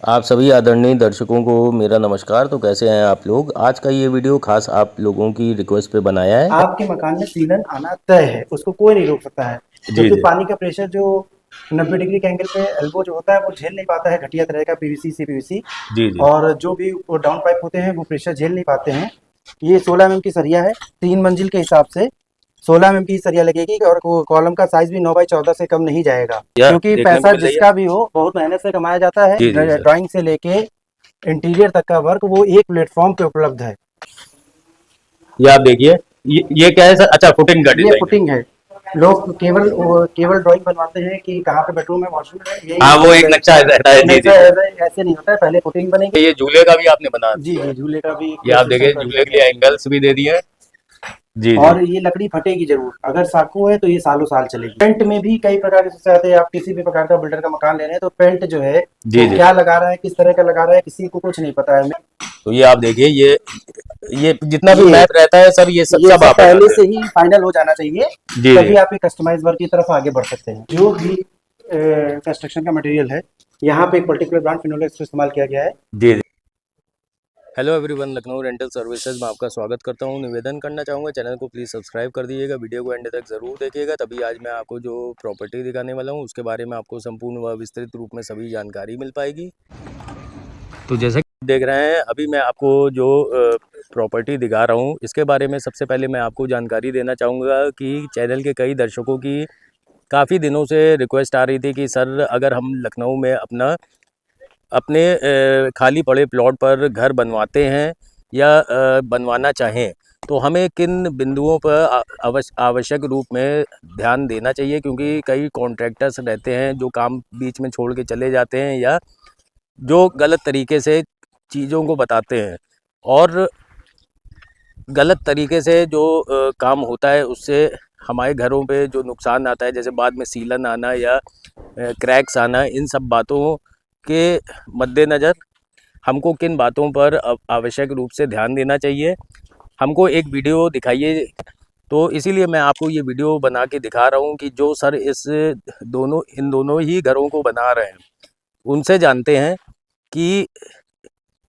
आप सभी आदरणीय दर्शकों को मेरा नमस्कार। तो कैसे हैं आप लोग? आज का ये वीडियो खास आप लोगों की रिक्वेस्ट पे बनाया है। आपके मकान में सीलन आना तय है, उसको कोई नहीं रोक सकता है, जी क्योंकि जी पानी का प्रेशर जो 90 डिग्री के एंगल पे एल्बो जो होता है वो झेल नहीं पाता है घटिया तरह का पीवीसी से पीवीसी। जी जी। और जो भी वो डाउन पाइप होते हैं वो प्रेशर झेल नहीं पाते हैं। ये 16 mm की सरिया है, 3 मंजिल के हिसाब से 16 mm की सरिया लगेगी और कॉलम का साइज भी 9x14 से कम नहीं जाएगा, यह क्योंकि देखने को पैसा मिल रही है। जिसका भी हो बहुत मेहनत से कमाया जाता है। जी जी सर। ड्राइंग से लेके इंटीरियर तक का वर्क वो एक प्लेटफॉर्म पे उपलब्ध है। ये आप देखिए, ये क्या है सर? अच्छा, फुटिंग का ये डिजाइन है। फुटिंग है। लोग केवल ड्राइंग बनवाते हैं कि कहाँ पे बेडरूम है वॉशरूम है, यही हाँ, वो एक नहीं। नक्शा रहता है। जी नहीं जी सर, जी। ऐसे नहीं होता है, पहले फुटिंग बनेगी। ये झूले का भी आपने बना जी दिया जी, है। झूले का भी ये एक आप सिस्टम देखिए, कर दिया झूले के गया लिए है। एंगल्स भी दे दिए हैं। जी जी। और ये लकड़ी फटेगी जरूर, अगर साखू है तो ये सालों साल चलेगी। पेंट में भी कई प्रकार के समस्या आते हैं। आप किसी भी प्रकार का बिल्डर का मकान ले रहे हैं तो पेंट जो है जी वो जी। क्या लगा रहा है, किस तरह का लगा रहा है, किसी को कुछ नहीं पता है। तो ये आप देखिए, ये जितना भी ये मैथ रहता है सर, ये ये सब सब आप पहले बताते से हैं। ही फाइनल हो जाना चाहिए, जी जी। तभी आप एक कस्टमाइज वर्क की तरफ आगे बढ़ सकते हैं। जो भी कंस्ट्रक्शन का मटेरियल है, यहाँ पे एक पर्टिकुलर ब्रांड फिनोलेक्स का इस्तेमाल किया गया है। जी जी। Hello everyone, Lucknow rental services में आपका स्वागत करता हूं। निवेदन करना चाहूँगा, चैनल को प्लीज़ सब्सक्राइब कर दीजिएगा, वीडियो को एंड तक ज़रूर देखिएगा, तभी आज मैं आपको जो प्रॉपर्टी दिखाने वाला हूं उसके बारे में आपको संपूर्ण व विस्तृत रूप में सभी जानकारी मिल पाएगी। तो जैसे कि देख रहे हैं, अभी मैं आपको जो प्रॉपर्टी दिखा रहा हूँ इसके बारे में सबसे पहले मैं आपको जानकारी देना चाहूँगा कि चैनल के कई दर्शकों की काफ़ी दिनों से रिक्वेस्ट आ रही थी कि सर, अगर हम लखनऊ में अपने खाली पड़े प्लॉट पर घर बनवाते हैं या बनवाना चाहें, तो हमें किन बिंदुओं पर आवश्यक रूप में ध्यान देना चाहिए, क्योंकि कई कॉन्ट्रैक्टर्स रहते हैं जो काम बीच में छोड़ के चले जाते हैं या जो गलत तरीके से चीज़ों को बताते हैं, और गलत तरीके से जो काम होता है उससे हमारे घरों पे जो नुकसान आता है, जैसे बाद में सीलन आना या क्रैक्स आना, इन सब बातों के मद्देनज़र हमको किन बातों पर आवश्यक रूप से ध्यान देना चाहिए, हमको एक वीडियो दिखाइए। तो इसीलिए मैं आपको ये वीडियो बना के दिखा रहा हूँ कि जो सर इन दोनों ही घरों को बना रहे हैं उनसे जानते हैं कि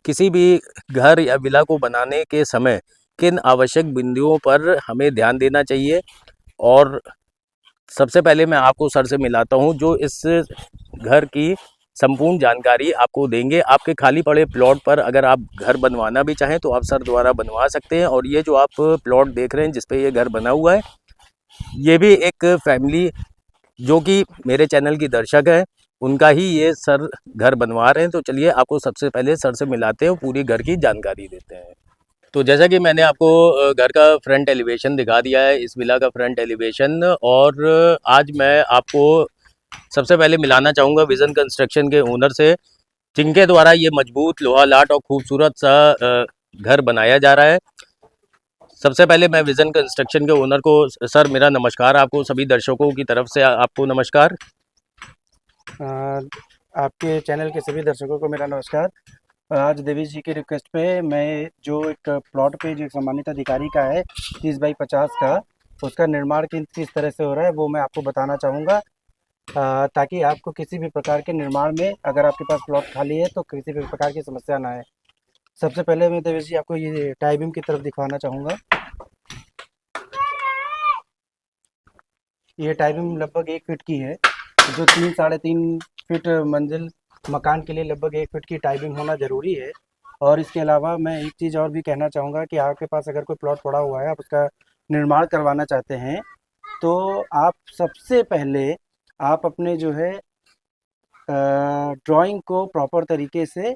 किसी भी घर या विला को बनाने के समय किन आवश्यक बिंदुओं पर हमें ध्यान देना चाहिए। और सबसे पहले मैं आपको सर से मिलाता हूँ जो इस घर की संपूर्ण जानकारी आपको देंगे। आपके खाली पड़े प्लॉट पर अगर आप घर बनवाना भी चाहें तो आप सर द्वारा बनवा सकते हैं। और ये जो आप प्लॉट देख रहे हैं जिस पे ये घर बना हुआ है, ये भी एक फैमिली जो कि मेरे चैनल की दर्शक है, उनका ही ये सर घर बनवा रहे हैं। तो चलिए आपको सबसे पहले सर से मिलाते हैं, पूरी घर की जानकारी देते हैं। तो जैसा कि मैंने आपको घर का फ्रंट एलिवेशन दिखा दिया है, इस विला का फ्रंट एलिवेशन, और आज मैं आपको सबसे पहले मिलाना चाहूँगा विज़न कंस्ट्रक्शन के ओनर से, जिनके द्वारा ये मजबूत लोहा लाट और खूबसूरत सा घर बनाया जा रहा है। सबसे पहले मैं विज़न कंस्ट्रक्शन के ओनर को, सर मेरा नमस्कार, आपको सभी दर्शकों की तरफ से आपको नमस्कार। अ, आपके चैनल के सभी दर्शकों को मेरा नमस्कार। आज देवी जी की रिक्वेस्ट पे मैं जो एक प्लॉट पे जो एक सम्मानित अधिकारी का है 30x50 का, उसका निर्माण किस तरह से हो रहा है वो मैं आपको बताना चाहूँगा, ताकि आपको किसी भी प्रकार के निर्माण में, अगर आपके पास प्लॉट खाली है तो किसी भी प्रकार की समस्या ना आए। सबसे पहले मैं देवेश जी आपको ये टाई बीम की तरफ दिखाना चाहूँगा। ये टाई बीम लगभग 1 फीट की है, जो 3 साढ़े 3 फीट मंजिल मकान के लिए लगभग 1 फीट की टाई बीम होना ज़रूरी है। और इसके अलावा मैं एक चीज़ और भी कहना चाहूँगा कि आपके पास अगर कोई प्लॉट पड़ा हुआ है, आप उसका निर्माण करवाना चाहते हैं, तो आप सबसे पहले आप अपने जो है ड्राइंग को प्रॉपर तरीके से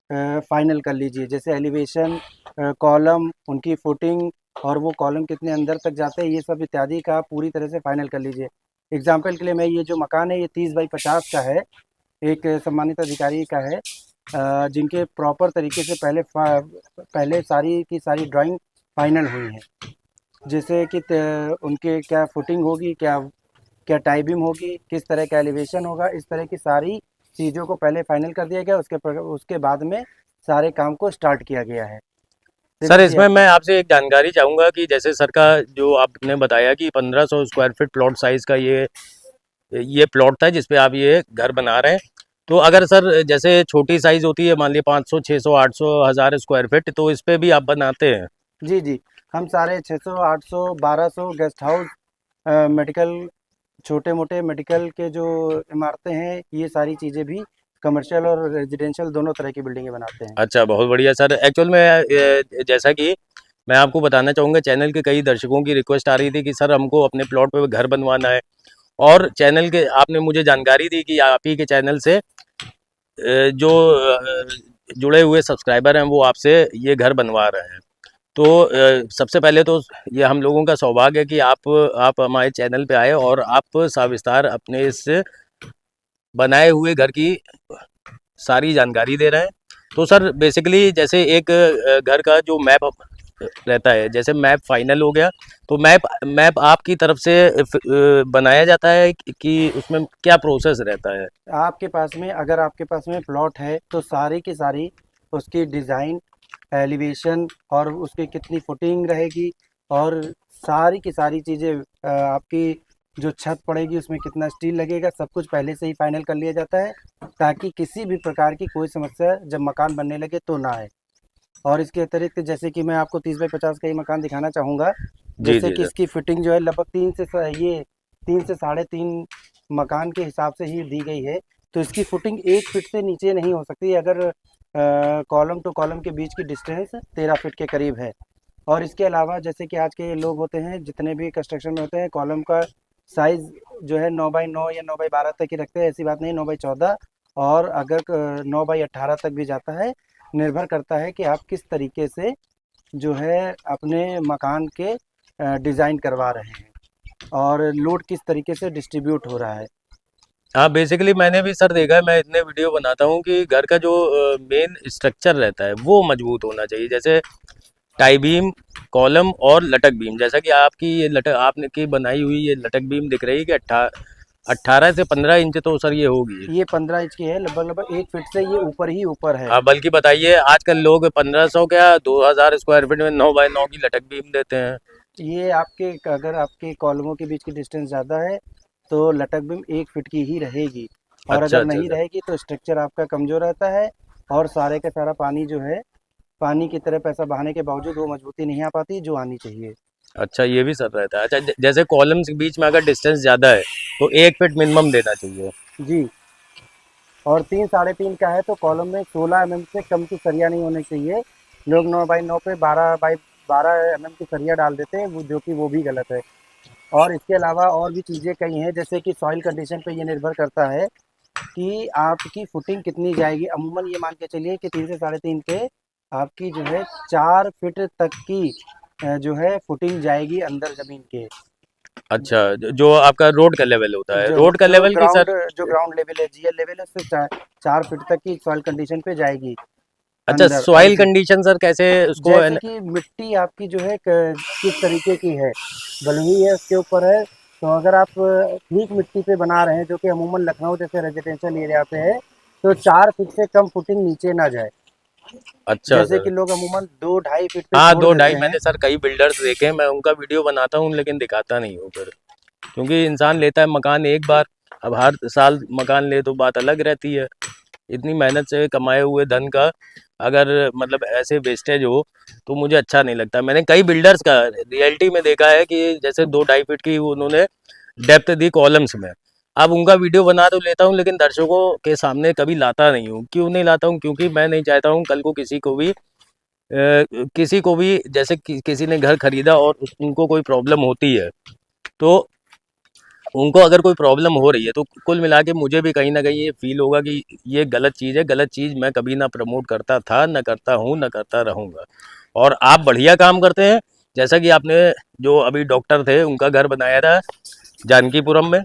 फाइनल कर लीजिए। जैसे एलिवेशन, कॉलम, उनकी फुटिंग और वो कॉलम कितने अंदर तक जाते हैं, ये सब इत्यादि का पूरी तरह से फाइनल कर लीजिए। एग्जाम्पल के लिए मैं ये जो मकान है ये 30x50 का है, एक सम्मानित अधिकारी का है, जिनके प्रॉपर तरीके से पहले सारी की सारी ड्राइंग फाइनल हुई है। जैसे कि उनके क्या फुटिंग होगी, क्या क्या टाई बीम होगी, किस तरह का एलिवेशन होगा, इस तरह की सारी चीज़ों को पहले फाइनल कर दिया गया। उसके बाद में सारे काम को स्टार्ट किया गया है। सर, देवेश जी इसमें आप। मैं आपसे एक जानकारी चाहूँगा कि जैसे सर का जो आपने बताया कि 1500 स्क्वायर फीट प्लॉट साइज़ का ये प्लॉट था जिस पे आप ये घर बना रहे हैं। तो अगर सर जैसे छोटी साइज़ होती है, मान लीजिए 500, 600, 800, 1000 स्क्वायर फीट, तो इस पे भी आप बनाते हैं? जी, जी। हम सारे 600, 800, 1200 गेस्ट हाउस, मेडिकल, छोटे-मोटे मेडिकल के जो इमारतें हैं, ये सारी चीज़ें भी कमर्शियल और रेज़िडेंशियल दोनों तरह की बिल्डिंगें बनाते हैं। अच्छा, बहुत बढ़िया सर। एक्चुअल में जैसा कि मैं आपको बताना चाहूँगा, चैनल के कई दर्शकों की रिक्वेस्ट आ रही थी कि सर हमको अपने प्लॉट पे घर बनवाना है, और चैनल के आपने मुझे जानकारी दी कि आप ही के चैनल से जो जुड़े हुए सब्सक्राइबर हैं वो आपसे ये घर बनवा रहे हैं। तो सबसे पहले तो ये हम लोगों का सौभाग्य है कि आप हमारे चैनल पे आए और आप सविस्तार अपने इस बनाए हुए घर की सारी जानकारी दे रहे हैं। तो सर बेसिकली जैसे एक घर का जो मैप रहता है, जैसे मैप फाइनल हो गया, तो मैप मैप आपकी तरफ से बनाया जाता है कि उसमें क्या प्रोसेस रहता है? आपके पास में, अगर आपके पास में प्लॉट है, तो सारी की सारी उसकी डिज़ाइन, एलिवेशन और उसकी कितनी फुटिंग रहेगी, और सारी की सारी चीज़ें, आपकी जो छत पड़ेगी उसमें कितना स्टील लगेगा, सब कुछ पहले से ही फाइनल कर लिया जाता है, ताकि किसी भी प्रकार की कोई समस्या जब मकान बनने लगे तो ना आए। और इसके अतिरिक्त जैसे कि मैं आपको 30 बाई 50 का ये मकान दिखाना चाहूँगा, जी जैसे जी कि सर। इसकी फिटिंग जो है लगभग 3 से साढ़े 3 मकान के हिसाब से ही दी गई है। तो इसकी फुटिंग 1 फीट से नीचे नहीं हो सकती, अगर कॉलम टू कॉलम के बीच की डिस्टेंस 13 फीट के करीब है। और इसके अलावा जैसे कि आज के लोग होते हैं, जितने भी कंस्ट्रक्शन में होते हैं, कॉलम का साइज़ जो है 9 बाई 9 या 9 बाई 12 तक ही रखते हैं, ऐसी बात नहीं, 9 बाई 14, और अगर 9 बाई 18 तक भी जाता है। निर्भर करता है कि आप किस तरीके से जो है अपने मकान के डिज़ाइन करवा रहे हैं, और लोड किस तरीके से डिस्ट्रीब्यूट हो रहा है। हाँ, बेसिकली मैंने भी सर देखा है, मैं इतने वीडियो बनाता हूँ कि घर का जो मेन स्ट्रक्चर रहता है वो मजबूत होना चाहिए। जैसे टाई बीम, कॉलम और लटक बीम। जैसा कि आपकी ये लटक आपने की बनाई हुई ये लटक बीम दिख रही है कि 18 से 15 इंच तो सर ये होगी। ये 15 इंच की है, लगभग लगभग 1 फीट से ये ऊपर ही ऊपर है। बल्कि बताइए, आजकल लोग 1500 क्या 2000 स्क्वायर फीट में 9 बाय 9 की लटक बीम देते हैं। ये आपके, अगर आपके कॉलमों के बीच की डिस्टेंस ज़्यादा है, तो लटक बीम 1 फीट की ही रहेगी, और अच्छा अगर अच्छा नहीं सर। रहेगी तो स्ट्रक्चर आपका कमज़ोर रहता है, और सारे का सारा पानी जो है, पानी की तरह पैसा बहाने के बावजूद वो मजबूती नहीं आ पाती जो आनी चाहिए। अच्छा, ये भी सर रहता है। अच्छा, जैसे कॉलम्स के बीच में अगर डिस्टेंस ज़्यादा है तो 1 फीट मिनिमम देना चाहिए। जी। और 3 साढ़े 3 का है तो कॉलम में 16 एमएम से कम की सरिया नहीं होनी चाहिए। लोग 9 बाई 9 पे 12 बाई 12 एमएम की सरिया डाल देते हैं, वो जो कि वो भी गलत है। और इसके अलावा और भी चीज़ें कई हैं, जैसे कि सॉइल कंडीशन पे ये निर्भर करता है कि आपकी फुटिंग कितनी जाएगी। अमूमन ये मान के चलिए कि 3 से साढ़े 3 पे आपकी जो है 4 फीट तक की जो है फुटिंग जाएगी अंदर ज़मीन के। अच्छा, जो आपका रोड का लेवल होता है, जो रोड का जो लेवल की ग्राउंड सर। जो ग्राउंड लेवल है, जीएल लेवल है, उससे 4 फीट तक की सॉइल कंडीशन पे जाएगी अच्छा, अंदर। और सॉइल कंडीशन सर कैसे उसको जैसे कि मिट्टी आपकी जो है किस तरीके की है, बलुई है, उसके ऊपर है। तो अगर आप ठीक मिट्टी पे बना रहे हैं, जो कि अमूमन लखनऊ जैसे रेजिडेंशियल एरिया पे है, तो 4 फीट से कम फुटिंग नीचे ना जाए। अच्छा जैसे सर। कि लोग अमूमन 2 ढाई फीट पे हाँ, छोड़ दो ढाई देते हैं। मैंने सर कई बिल्डर्स देखे हैं, मैं उनका वीडियो बनाता हूँ लेकिन दिखाता नहीं हूँ फिर, क्योंकि इंसान लेता है मकान एक बार, अब हर साल मकान ले तो बात अलग रहती है। इतनी मेहनत से कमाए हुए धन का अगर मतलब ऐसे वेस्टेज हो तो मुझे अच्छा नहीं लगता। मैंने कई बिल्डर्स का रियलिटी में देखा है कि जैसे 2 ढाई फीट की उन्होंने डेप्थ दी कॉलम्स में। अब उनका वीडियो बना तो लेता हूँ लेकिन दर्शकों के सामने कभी लाता नहीं हूँ। क्यों नहीं लाता हूँ? क्योंकि मैं नहीं चाहता हूँ कल को किसी को भी जैसे किसी ने घर खरीदा और उनको कोई प्रॉब्लम होती है, तो उनको अगर कोई प्रॉब्लम हो रही है तो कुल मिला के मुझे भी कहीं न कहीं ये फ़ील होगा कि ये गलत चीज़ है, गलत चीज़ मैं कभी ना प्रमोट करता था, ना करता हूँ, ना करता रहूँगा। और आप बढ़िया काम करते हैं, जैसा कि आपने जो अभी डॉक्टर थे उनका घर बनाया था जानकीपुरम में,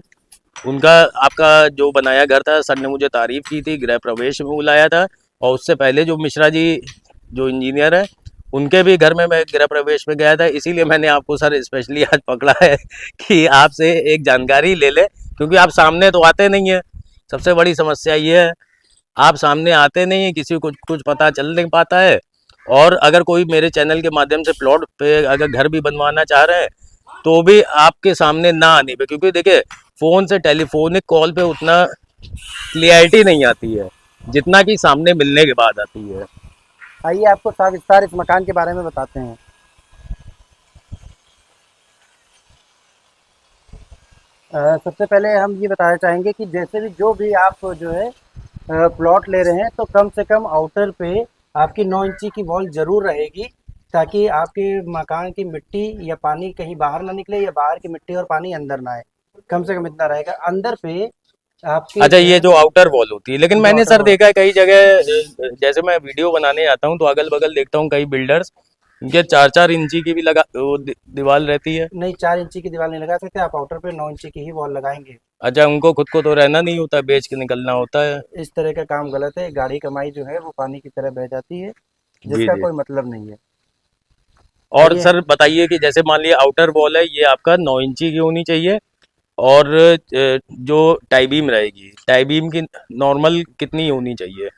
उनका आपका जो बनाया घर था सर ने मुझे तारीफ़ की थी, गृह प्रवेश में बुलाया था, और उससे पहले जो मिश्रा जी जो इंजीनियर हैं, उनके भी घर में मैं गृह प्रवेश में गया था। इसीलिए मैंने आपको सर स्पेशली आज पकड़ा है कि आपसे एक जानकारी ले लें, क्योंकि आप सामने तो आते नहीं हैं। सबसे बड़ी समस्या ये है, आप सामने आते नहीं हैं, किसी को कुछ पता चल नहीं पाता है। और अगर कोई मेरे चैनल के माध्यम से प्लॉट पे अगर घर भी बनवाना चाह रहे हैं तो भी आपके सामने ना आने पे, क्योंकि देखिए फ़ोन से टेलीफोनिक कॉल पे उतना क्लियरिटी नहीं आती है जितना कि सामने मिलने के बाद आती है। आइए आपको सविस्तार इस मकान के बारे में बताते हैं। सबसे पहले हम ये बताना चाहेंगे कि जैसे भी जो भी आप जो है प्लॉट ले रहे हैं तो कम से कम आउटर पे आपकी 9 इंची की वॉल ज़रूर रहेगी, ताकि आपके मकान की मिट्टी या पानी कहीं बाहर ना निकले या बाहर की मिट्टी और पानी अंदर ना आए। कम से कम इतना रहेगा। अंदर पे आपके अच्छा, जो ये है जो आउटर वॉल होती है, लेकिन जो मैंने आउटर सर वॉल, देखा है कई जगह जैसे मैं वीडियो बनाने आता हूँ तो अगल बगल देखता हूँ कई बिल्डर्स, इनके 4-4 इंची की भी लगा वो दीवार रहती है। नहीं 4 इंची की दीवार नहीं लगा सकते आप, आउटर पे 9 इंची की ही वॉल लगाएंगे। अच्छा, उनको खुद को तो रहना नहीं होता, बेच के निकलना होता है। इस तरह का काम गलत है। गाढ़ी कमाई जो है वो पानी की तरह बह जाती है, जी जिसका जी। कोई मतलब नहीं है। और आइए, सर बताइए कि जैसे मान लिया आउटर वॉल है, ये आपका 9 इंची की होनी चाहिए, और जो टाई बीम रहेगी, टाई बीम की नॉर्मल कितनी होनी चाहिए,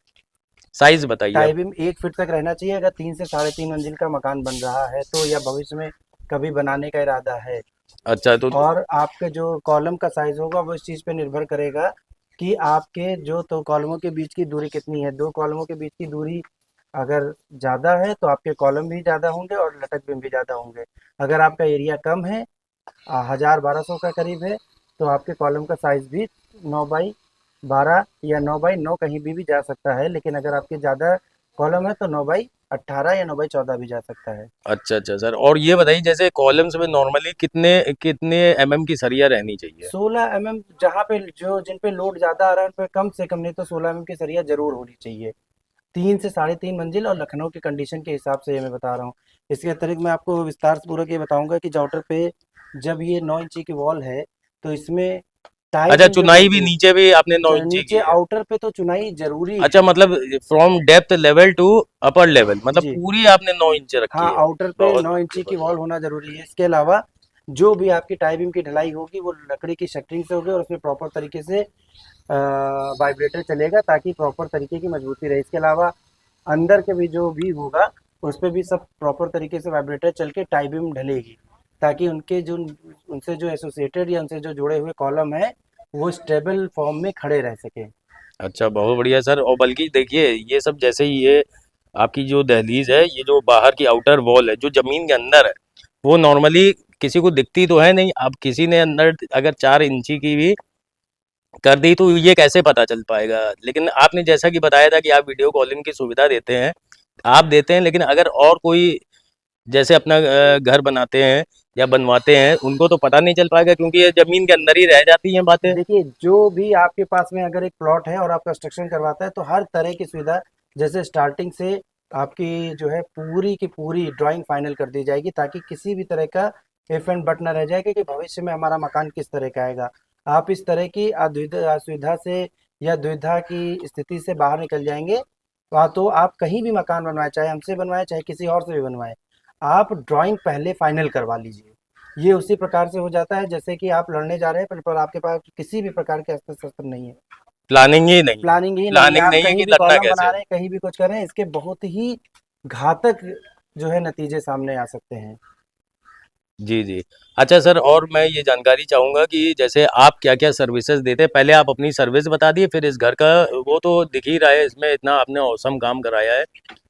साइज बताइए आप। टाई बीम 1 फीट तक रहना चाहिए अगर 3 से साढ़े 3 मंजिल का मकान बन रहा है तो, या भविष्य में कभी बनाने का इरादा है। अच्छा तो और आपके जो कॉलम का साइज़ होगा वो इस चीज़ पे निर्भर करेगा कि आपके जो 2 कॉलमों के बीच की दूरी कितनी है। 2 कॉलमों के बीच की दूरी अगर ज़्यादा है तो आपके कॉलम भी ज़्यादा होंगे और लटक बीम भी ज़्यादा होंगे। अगर आपका एरिया कम है, 1000-1200 का करीब है, तो आपके कॉलम का साइज़ भी 9 बाई 12 या 9 बाई 9 कहीं भी जा सकता है। लेकिन अगर आपके ज़्यादा कॉलम है तो 9 बाई 18 या 9 बाई 14 भी जा सकता है। अच्छा अच्छा सर, और ये बताइए जैसे कॉलम्स में नॉर्मली कितने कितने एमएम की सरिया रहनी चाहिए। 16 एमएम जहाँ पे जो जिन पे लोड ज़्यादा आ रहा है उन पे कम से कम नहीं तो 16 एमएम की सरिया ज़रूर होनी चाहिए। 3 से साढ़े 3 मंजिल और लखनऊ की कंडीशन के हिसाब से ये मैं बता रहा हूँ। इसके अतिरिक्त मैं आपको विस्तार से पूर्वक ये बताऊँगा कि राउटर पे जब ये 9 इंची की वॉल है, तो इसमें टाई अच्छा, बीम जो चुनाई भी देंगे, नीचे भी आपने 9 इंची नीचे की है। आउटर पे तो चुनाई ज़रूरी अच्छा, है। मतलब from depth level to upper level, मतलब जी। पूरी आपने 9 इंच रखी हाँ, है। आउटर पे बहुत 9 बढ़िया इंची की बहुत वॉल होना ज़रूरी है। इसके अलावा जो भी आपकी टाई बीम की ढलाई होगी वो लकड़ी की शटरिंग से होगी और उसमें प्रॉपर तरीके से वाइब्रेटर चलेगा ताकि प्रॉपर तरीके की मजबूती रहे। इसके अलावा अंदर के भी जो भी होगा उस पे भी सब प्रॉपर तरीके से वाइब्रेटर चल के टाई बीम ढलेगी, ताकि उनके जो उनसे जो एसोसिएटेड या उनसे जो जुड़े हुए कॉलम है वो स्टेबल फॉर्म में खड़े रह सके। अच्छा, बहुत बढ़िया सर। और बल्कि देखिए ये सब, जैसे ये आपकी जो दहलीज है, ये जो बाहर की आउटर वॉल है जो जमीन के अंदर है, वो नॉर्मली किसी को दिखती तो है नहीं। अब किसी ने अंदर अगर 4 इंची की भी कर दी तो ये कैसे पता चल पाएगा। लेकिन आपने जैसा कि बताया था कि आप वीडियो कॉलिंग की सुविधा देते हैं, आप देते हैं, लेकिन अगर और कोई जैसे अपना घर बनाते हैं या बनवाते हैं, उनको तो पता नहीं चल पाएगा क्योंकि ये जमीन के अंदर ही रह जाती हैं बातें। देखिए, जो भी आपके पास में अगर एक प्लॉट है और आप कंस्ट्रक्शन करवाता है तो हर तरह की सुविधा, जैसे स्टार्टिंग से आपकी जो है पूरी की पूरी ड्राइंग फाइनल कर दी जाएगी, ताकि किसी भी तरह का इफ एंड बट ना रह जाए कि भविष्य में हमारा मकान किस तरह का आएगा। आप इस तरह की असुविधा से या दुविधा की स्थिति से बाहर निकल जाएंगे। तो आप कहीं भी मकान बनवाएं, चाहे हमसे बनवाएं चाहे किसी और से भी बनवाएं, आप ड्राइंग पहले फाइनल करवा लीजिए। ये उसी प्रकार से हो जाता है जैसे कि आप लड़ने जा रहे हैं पर आपके पास किसी भी प्रकार के अस्त्र शस्त्र नहीं है, प्लानिंग ही नहीं है। प्लानिंग ही नहीं है, प्लानिंग आप नहीं है कहीं कि भी लड़ना कॉलम बना कैसे रहे है। हैं, कहीं भी कुछ कर रहे हैं, इसके बहुत ही घातक जो है नतीजे सामने आ सकते हैं। जी जी। अच्छा सर, और मैं ये जानकारी चाहूँगा कि जैसे आप क्या क्या सर्विसेज देते हैं। पहले आप अपनी सर्विस बता दिए, फिर इस घर का वो तो दिख ही रहा है, इसमें इतना आपने औसम काम कराया है।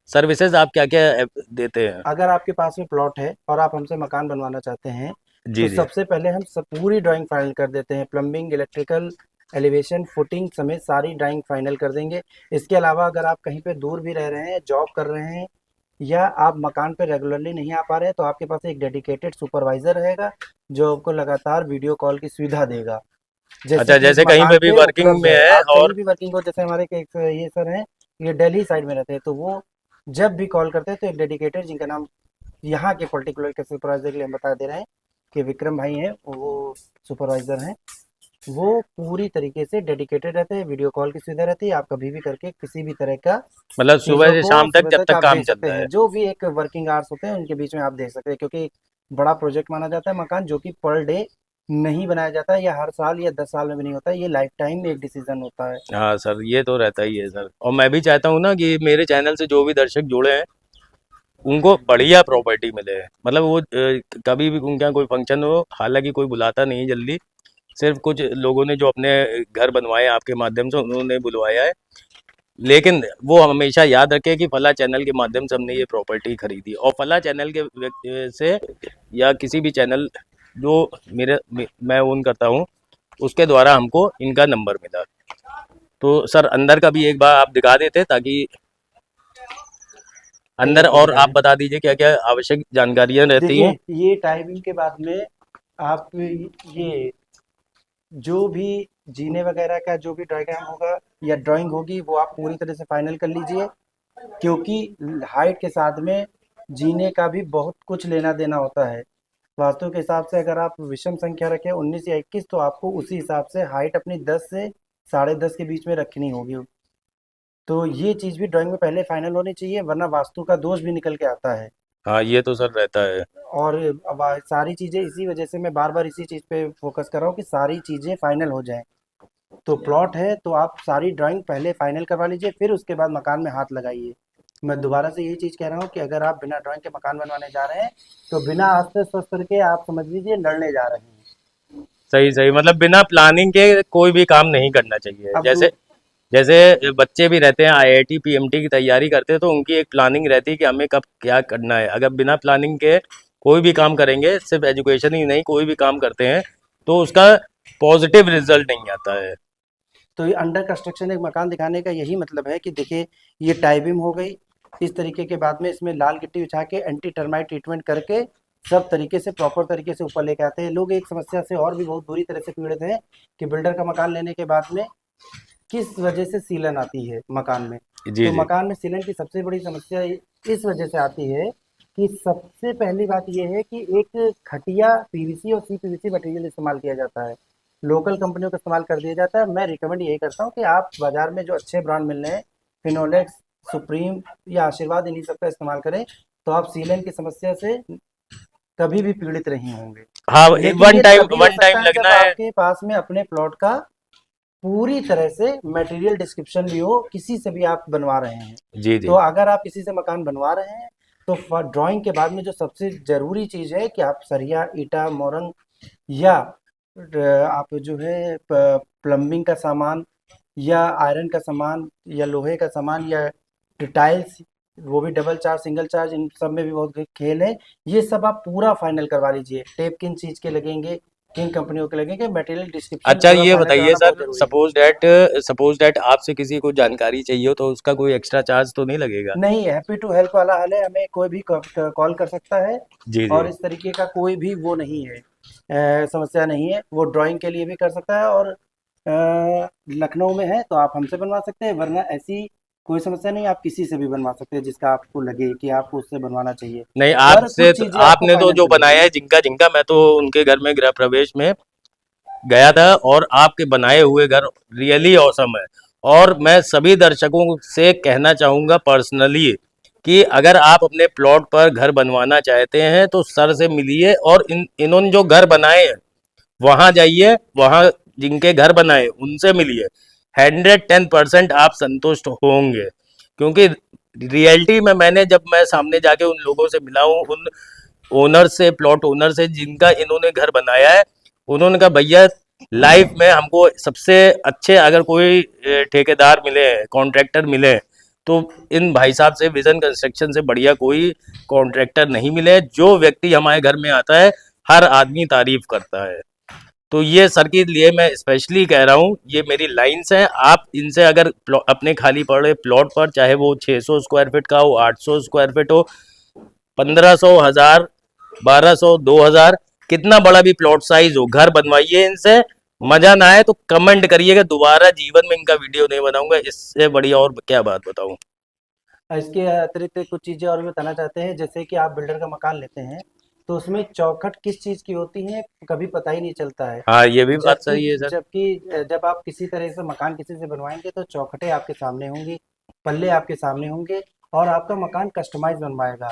सर्विसेज आप क्या क्या देते हैं। अगर आपके पास में प्लॉट है और आप हमसे मकान बनवाना चाहते हैं तो जी जी। सबसे पहले हम सब पूरी ड्राइंग फाइनल कर देते हैं। प्लम्बिंग, इलेक्ट्रिकल, एलिवेशन, फुटिंग समेत सारी ड्राइंग फाइनल कर देंगे। इसके अलावा अगर आप कहीं पे दूर भी रह रहे हैं, जॉब कर रहे हैं, या आप मकान पे रेगुलरली नहीं आ पा रहे हैं तो आपके पास एक डेडिकेटेड सुपरवाइजर रहेगा जो आपको लगातार वीडियो कॉल की सुविधा देगा। जैसे अच्छा, कि इस जैसे कहीं पे मकान भी पे वर्किंग उपलब्ध में है, है आप कहीं और भी वर्किंग हो, जैसे हमारे एक ये सर हैं, ये दिल्ली साइड में रहते हैं, तो वो जब भी कॉल करते हैं तो एक डेडिकेटेड, जिनका नाम यहाँ के पर्टिकुलर के सुपरवाइजर के लिए हम बता दे रहे हैं कि विक्रम भाई हैं, वो सुपरवाइजर हैं। वो पूरी तरीके से डेडिकेटेड रहते हैं, वीडियो कॉल की सुविधा रहती है, आप कभी भी करके किसी भी तरह का मतलब सुबह चीज़ों से को शाम तक जब सुविधा का तक आप काम देख चल सकते रहा है। हैं। जो भी एक वर्किंग आवर्स होते हैं उनके बीच में आप देख सकते हैं, क्योंकि बड़ा प्रोजेक्ट माना जाता है मकान, जो कि पर डे नहीं बनाया जाता है या हर साल या 10 साल में भी नहीं होता है, ये लाइफ टाइम में एक डिसीजन होता है। हाँ सर, ये तो रहता ही है सर। और मैं भी चाहता हूँ ना कि मेरे चैनल से जो भी दर्शक जुड़े हैं उनको बढ़िया प्रॉपर्टी मिले। मतलब वो कभी भी उनका कोई फंक्शन हो, हालांकि कोई बुलाता नहीं है जल्दी, सिर्फ कुछ लोगों ने जो अपने घर बनवाए आपके माध्यम से उन्होंने बुलवाया है, लेकिन वो हमेशा याद रखे कि फला चैनल के माध्यम से हमने ये प्रॉपर्टी खरीदी, और फला चैनल के से या किसी भी चैनल जो मैं ओन करता हूँ उसके द्वारा हमको इनका नंबर मिला। तो सर अंदर का भी एक बार आप दिखा देते ताकि ठीक अंदर, है, सर और दिखा आप दें। बता दीजिए क्या क्या आवश्यक जानकारियां रहती देखिए, हैं। ये टाइपिंग के बाद में आप ये जो भी जीने वगैरह का जो भी डायग्राम होगा या ड्राइंग होगी वो आप पूरी तरह से फाइनल कर लीजिए, क्योंकि हाइट के साथ में जीने का भी बहुत कुछ लेना देना होता है। वास्तु के हिसाब से अगर आप विषम संख्या रखें 19 या 21, तो आपको उसी हिसाब से हाइट अपनी 10 से 10.5 के बीच में रखनी होगी। तो ये चीज़ भी ड्राइंग में पहले फाइनल होनी चाहिए, वरना वास्तु का दोष भी निकल के आता है। हाँ ये तो सर रहता है। और अब सारी चीज़ें इसी वजह से मैं बार बार इसी चीज़ पे फोकस कर रहा हूँ कि सारी चीज़ें फाइनल हो जाएं। तो प्लॉट है तो आप सारी ड्राइंग पहले फाइनल करवा लीजिए, फिर उसके बाद मकान में हाथ लगाइए। मैं दोबारा से यही चीज़ कह रहा हूँ कि अगर आप बिना ड्राइंग के मकान बनवाने जा रहे हैं, तो बिना अस्त्र शस्त्र के आप समझ लीजिए लड़ने जा रहे हैं। सही सही, मतलब बिना प्लानिंग के कोई भी काम नहीं करना चाहिए। अब जैसे जैसे बच्चे भी रहते हैं आईआईटी पीएमटी की तैयारी करते हैं, तो उनकी एक प्लानिंग रहती है कि हमें कब क्या करना है। अगर बिना प्लानिंग के कोई भी काम करेंगे, सिर्फ एजुकेशन ही नहीं कोई भी काम करते हैं, तो उसका पॉजिटिव रिजल्ट नहीं आता है। तो ये अंडर कंस्ट्रक्शन एक मकान दिखाने का यही मतलब है कि देखिए, ये टाई बीम हो गई। इस तरीके के बाद में इसमें लाल गिट्टी बिछा के एंटी टर्माइट ट्रीटमेंट करके सब तरीके से प्रॉपर तरीके से ऊपर लेके आते हैं। लोग एक समस्या से और भी बहुत बुरी तरह से पीड़ित हैं कि बिल्डर का मकान लेने के बाद में किस वजह से सीलन आती है मकान में। जी तो जी। मकान में सीलन की सबसे बड़ी समस्या इस वजह से आती है कि सबसे पहली बात ये है कि एक खटिया पीवीसी और सी पीवीसी मटेरियल इस्तेमाल किया जाता है। लोकल कंपनियों का इस्तेमाल कर दिया जाता है। मैं रिकमेंड यही करता हूँ कि आप बाजार में जो अच्छे ब्रांड मिल रहे हैं, फिनोलेक्स, सुप्रीम या आशीर्वाद, इन्हीं सब का इस्तेमाल करें, तो आप सीलन की समस्या से कभी भी पीड़ित नहीं होंगे। हाँ, लेकिन ये तभी हो वन टाइम सकता है लगना जब है। आपके पास में अपने प्लॉट का पूरी तरह से मटेरियल डिस्क्रिप्शन भी हो, किसी से भी आप बनवा रहे हैं। जी तो जी। अगर आप किसी से मकान बनवा रहे हैं, तो ड्राइंग के बाद में जो सबसे ज़रूरी चीज़ है कि आप सरिया, ईंटा, मोरंग या आप जो है प्लम्बिंग का सामान या आयरन का सामान या लोहे का सामान या टाइल्स, वो भी डबल चार्ज सिंगल चार्ज, इन सब में भी बहुत खेल है। ये सब आप पूरा फाइनल करवा लीजिए। टेप किन चीज़ के लगेंगे, किन कंपनियों के लगेंगे, मटेरियल डिस्क्रिप्शन अच्छा पूरा ये फाइनल बताइए करवाना बहुत सर, ज़रूरी है। सपोज दैट आपसे किसी को जानकारी चाहिए हो तो उसका कोई एक्स्ट्रा चार्ज तो नहीं लगेगा? नहीं, हैप्पी टू हेल्प वाला हाल है, हमें कोई भी कॉल कर सकता है। जी जी। और इस तरीके का कोई भी वो नहीं है, समस्या नहीं है। वो ड्राइंग के लिए भी कर सकता है, और लखनऊ में है तो आप हमसे बनवा सकते हैं, वरना ऐसी कोई समस्या नहीं, आप किसी से भी बनवा सकते हैं जिसका आपको लगे कि आपको उससे बनवाना चाहिए। नहीं, पर आपसे कुछ तो चीज़ें आपको आपने तो फाइनल जो करनी बनाया होगी। है जिनका जिनका, मैं तो उनके घर में गृह प्रवेश में गया था, और आपके बनाए हुए घर रियली ऑसम है। और मैं सभी दर्शकों से कहना चाहूँगा पर्सनली कि अगर आप अपने प्लॉट पर घर बनवाना चाहते हैं तो सर से मिलिए, और इन्होंने जो घर बनाए हैं वहाँ जाइए, वहाँ जिनके घर बनाए उनसे मिलिए। 110% आप संतुष्ट होंगे, क्योंकि रियलिटी में जब मैं सामने जाके उन लोगों से मिला हूँ, उन ओनर से, प्लॉट ओनर से जिनका इन्होंने घर बनाया है, उन्होंने कहा भैया लाइफ में हमको सबसे अच्छे अगर कोई ठेकेदार मिले हैं, कॉन्ट्रैक्टर मिले हैं, तो इन भाई साहब से, विजन कंस्ट्रक्शन से बढ़िया कोई कॉन्ट्रैक्टर नहीं मिले। जो व्यक्ति हमारे घर में आता है हर आदमी तारीफ करता है। तो ये सर के लिए मैं स्पेशली कह रहा हूँ, ये मेरी लाइन्स हैं। आप इनसे अगर अपने खाली पड़े प्लॉट पर, चाहे वो 600 स्क्वायर फीट का हो, 800 स्क्वायर फीट हो, 1500, 1000, 1200, 2000, कितना बड़ा भी प्लॉट साइज हो, घर बनवाइए इनसे। मजा ना आए तो कमेंट करिएगा, दोबारा जीवन में इनका वीडियो नहीं बनाऊंगा। इससे बढ़िया और क्या बात बताऊं। इसके अतिरिक्त कुछ चीज़ें और भी बताना चाहते हैं, जैसे कि आप बिल्डर का मकान लेते हैं, तो उसमें चौखट किस चीज़ की होती है कभी पता ही नहीं चलता है। हाँ ये भी बात जबकि सही है सर। जबकि जब आप किसी तरह से मकान किसी से बनवाएंगे, तो चौखटें आपके सामने होंगी, पल्ले आपके सामने होंगे, और आपका मकान कस्टमाइज बनवाएगा।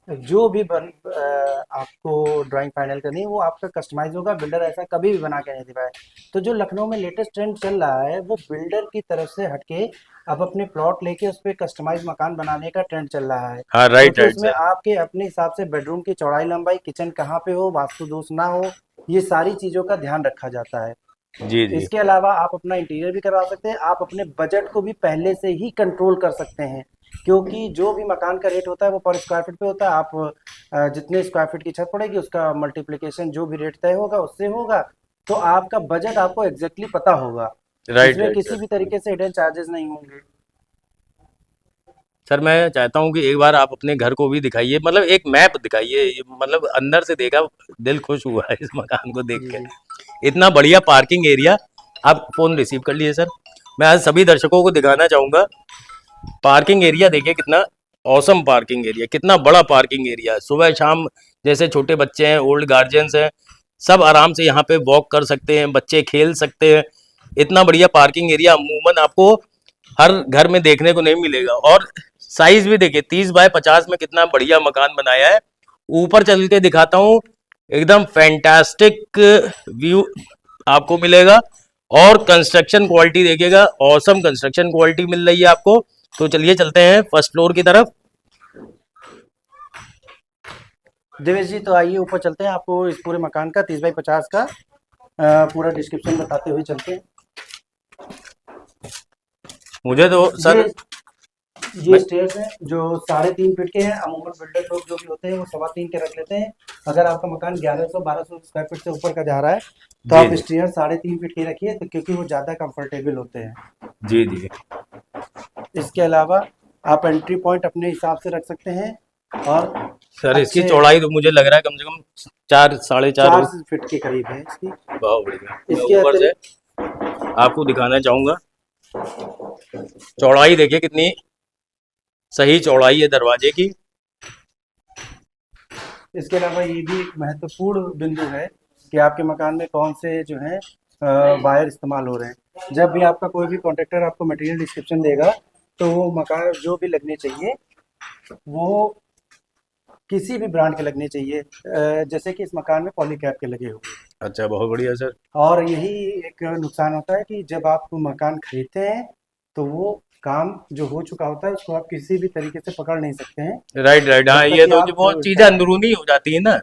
जो भी आपको ड्राइंग फाइनल करनी है वो आपका कस्टमाइज होगा। बिल्डर ऐसा कभी भी बना के नहीं दिखाए। तो जो लखनऊ में लेटेस्ट ट्रेंड चल रहा है, वो बिल्डर की तरफ से हटके अब अपने प्लॉट लेके उस पर कस्टमाइज मकान बनाने का ट्रेंड चल रहा है, हाँ राइट क्योंकि राइट उसमें सर। आपके अपने हिसाब से बेडरूम की चौड़ाई लंबाई, किचन कहाँ पे हो, वास्तु दोष ना हो, ये सारी चीज़ों का ध्यान रखा जाता है। जी जी। इसके अलावा आप अपना इंटीरियर भी करवा सकते हैं, आप अपने बजट को भी पहले से ही कंट्रोल कर सकते हैं, क्योंकि जो भी मकान का रेट होता है वो पर स्क्वायर फीट पे होता है। आप जितने स्क्वायर फीट की छत पड़ेगी उसका मल्टीप्लिकेशन जो भी रेट तय होगा उससे होगा, तो आपका बजट आपको एग्जैक्टली पता होगा। राइट इसमें राइट किसी सर। भी तरीके से हिडन चार्जेस नहीं होंगे। सर मैं चाहता हूँ कि एक बार आप अपने घर को भी दिखाइए, मतलब एक मैप दिखाइए, मतलब अंदर से देखा दिल खुश हुआ है इस मकान को देख जी के। जी। इतना बढ़िया पार्किंग एरिया। आप फ़ोन रिसीव कर लिए सर। मैं आज सभी दर्शकों को दिखाना चाहूँगा, पार्किंग एरिया देखिए कितना औसम पार्किंग एरिया, कितना बड़ा पार्किंग एरिया है। सुबह शाम जैसे छोटे बच्चे हैं, ओल्ड गार्जियंस हैं, सब आराम से यहाँ पे वॉक कर सकते हैं, बच्चे खेल सकते हैं। इतना बढ़िया पार्किंग एरिया अमूमन आपको हर घर में देखने को नहीं मिलेगा। और साइज भी देखिए 30 बाय 50 में कितना बढ़िया मकान बनाया है। ऊपर चल के दिखाता हूँ, एकदम फैंटास्टिक व्यू आपको मिलेगा। और कंस्ट्रक्शन क्वालिटी देखिएगा, औसम कंस्ट्रक्शन क्वालिटी मिल रही है आपको। तो चलिए चलते हैं फर्स्ट फ्लोर की तरफ। देवेश जी, तो आइए ऊपर चलते हैं, आपको इस पूरे मकान का 30 बाई 50 का पूरा डिस्क्रिप्शन बताते हुए चलते हैं। मुझे तो ये सर ये मैं स्टेयर्स हैं जो 3.5 फीट के हैं। अमूमन बिल्डर लोग जो भी होते हैं वो 3.25 के रख लेते हैं। अगर आपका मकान 1100-1200 स्क्वायर फीट से ऊपर का जा रहा है तो जी आप जी। स्टेयर 3.5 फीट के रखिए, तो क्योंकि वो ज़्यादा कंफर्टेबल होते हैं। जी जी। इसके अलावा आप एंट्री पॉइंट अपने हिसाब से रख सकते हैं, और सर इसकी अच्छे चौड़ाई तो मुझे लग रहा है कम से कम 4 साढ़े 4 चार हो। फीट के करीब है इसकी। बहुत बढ़िया। मैं इसके ऊपर से अतिरिक्त आपको दिखाना चाहूंगा, चौड़ाई देखिए कितनी सही चौड़ाई है दरवाजे की। इसके अलावा ये भी एक महत्वपूर्ण बिंदु है कि आपके मकान में कौन से जो है वायर इस्तेमाल हो रहे हैं। जब भी आपका कोई भी कॉन्ट्रैक्टर आपको मटेरियल डिस्क्रिप्शन देगा तो वो मकान जो भी लगने चाहिए वो किसी भी ब्रांड के लगने चाहिए। जैसे कि इस मकान में पॉलीकैब के लगे हुए हैं। अच्छा, बहुत बढ़िया सर। और यही एक नुकसान होता है कि जब आप मकान खरीदते हैं तो वो काम जो हो चुका होता है उसको आप किसी भी तरीके से पकड़ नहीं सकते हैं राइट राइट, हाँ जब तक ये कि तो जो आप बहुत जो चीजें इसका अंदरूनी हो जाती है ना,